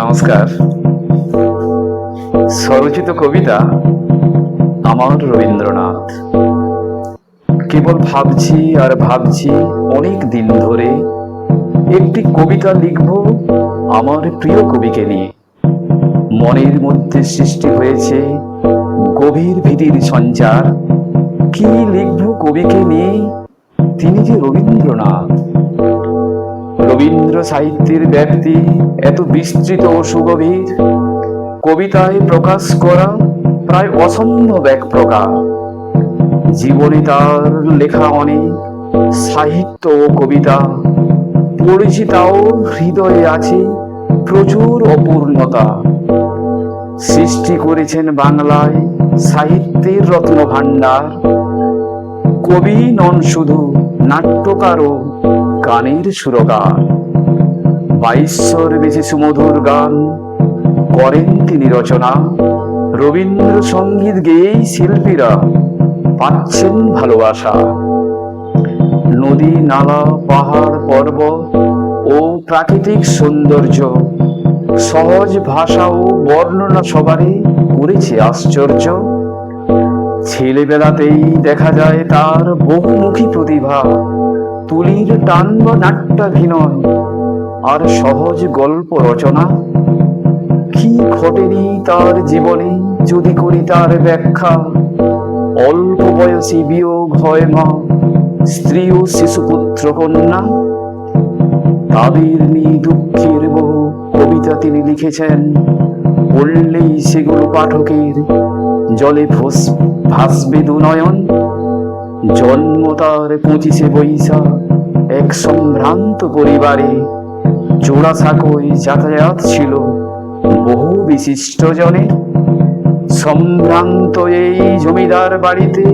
নমস্কার। স্বরচিত কবিতা আমার রবীন্দ্রনাথ। কেবল ভাবছি আর ভাবছি অনেক দিন ধরে একটি কবিতা লিখব আমার প্রিয় কবিকে নিয়ে। মনের মধ্যে সৃষ্টি হয়েছে গভীর ভীতির সঞ্চার। কি লিখব কবিকে নিয়ে, তিনি যে রবীন্দ্রনাথ। রবীন্দ্র সাহিত্যের ব্যাপ্তি এত বিস্তৃত ও সুগভীর, কবিতায় প্রকাশ করা প্রায় অসম্ভব এক প্রকার। জীবনে তার লেখা অনেক সাহিত্য ও কবিতা পড়েছি, তাও হৃদয়ে আছে প্রচুর অপূর্ণতা। সৃষ্টি করেছেন বাংলায় সাহিত্যের রত্ন ভাণ্ডার। কবি নন শুধু, নাট্যকার ও গানের সুরকার। 2200-র বেশি সুমধুর গান করেন তিনি রচনা। রবীন্দ্রসঙ্গীত গেয়েই শিল্পীরা পাচ্ছেন ভালোবাসা। নদী, নালা, পাহাড়, পর্বত ও প্রাকৃতিক সৌন্দর্য, সহজ ভাষা ও বর্ণনা সবারই করেছে আশ্চর্য। ছেলেবেলাতেই দেখা যায় তার বহুমুখী প্রতিভা। তুলির টান বা নাট্যাভিনয় আর সহজ গল্প রচনা। কি ঘটেনি তার জীবনে যদি করি তার ব্যাখ্যা। অল্প বয়সী বিয়োগ হয় মা, স্ত্রী ও শিশুপুত্র কন্যা। তাদের নিয়ে দুঃখের বহু কবিতা তিনি লিখেছেন। পড়লেই সেগুলো পাঠকের জলে ভাসবে দুনয়ন। জন্ম তার 25শে বৈশাখ এক সম্ভ্রান্ত পরিবারে। জোড়াসাঁকোয় যাতায়াত ছিল বহু বিশিষ্ট জনের। সম্ভ্রান্ত এই জমিদার বাড়িতে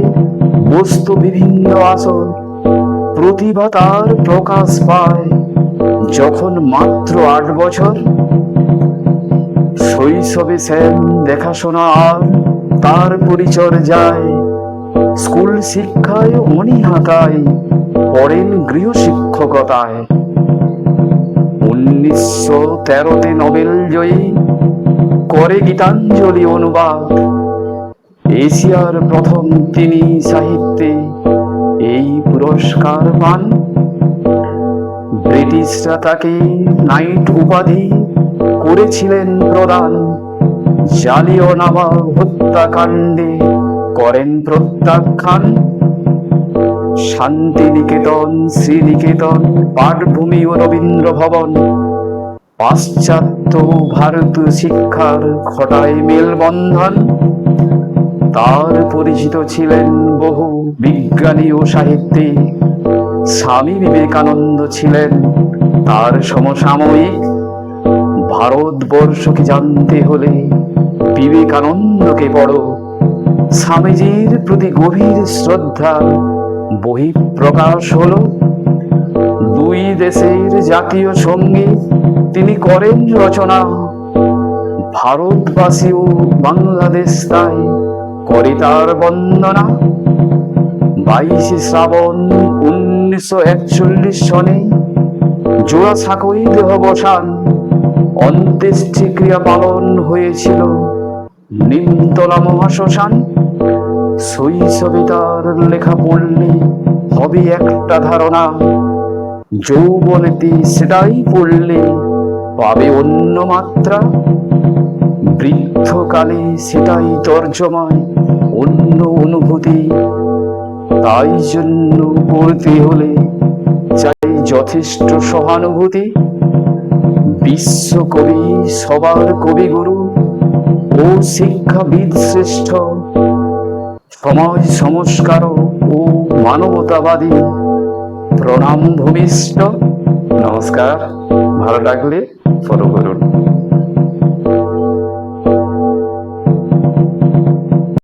বসত বিভিন্ন আসর। প্রতিভা তার প্রকাশ পায় যখন মাত্র 8 বছর। শৈশবে স্যার দেখাশোনা আর তার পরিচর্যায়, স্কুল শিক্ষায় অনীহাতায় পড়েন গৃহশিক্ষকতায়। 1913-তে নোবেল জয়ী করে গীতাঞ্জলি অনুবাদ। এশিয়ার প্রথম তিনি সাহিত্যে এই পুরস্কার পান। ব্রিটিশরা তাকে নাইট উপাধি করেছিলেন প্রদান। জালিয়ানওয়ালা হত্যাকাণ্ডে করেন প্রত্যাখ্যান। শান্তিনিকেতন, শ্রীনিকেতন, পাঠভূমি ও রবীন্দ্র ভবন পাশ্চাত্য ভারতীয় শিক্ষার ঘটায় মেলবন্ধন। তার পরিচিত ছিলেন বহু বিজ্ঞানী ও সাহিত্যিক। স্বামী বিবেকানন্দ ছিলেন তার সমসাময়িক। ভারতবর্ষকে জানতে হলে বিবেকানন্দকে পড়ো। স্বামীজির প্রতি গভীর শ্রদ্ধা বহিঃপ্রকাশ হলো। 2 দেশের জাতীয় সঙ্গীত তিনি করেন রচনা। ভারতবাসী ও বাংলাদেশ তাই করে তার বন্দনা। 22শে শ্রাবণ 1941 সনে জোড়াসাঁকোয় দেহাবসান। অন্ত্যেষ্টিক্রিয়া পালন হয়েছিল নিমতলা মহাশ্মশান। শৈশবে তার লেখা পড়লে হবে একটা ধারণা। যৌবনেতে সেটাই পড়লে পাবে অন্য মাত্রা। বৃদ্ধকালে সেটাই তর্জমায় অন্য অনুভূতি। তাই জন্য পড়তে হলে চাই যথেষ্ট সহানুভূতি। বিশ্বকবি সবার কবিগুরু ও শিক্ষাবিদ শ্রেষ্ঠ। সমাজ সংস্কারক ও মানবতাবাদী প্রণাম ভূমিষ্ঠ। নমস্কার। ভালো লাগলে ফলো করুন।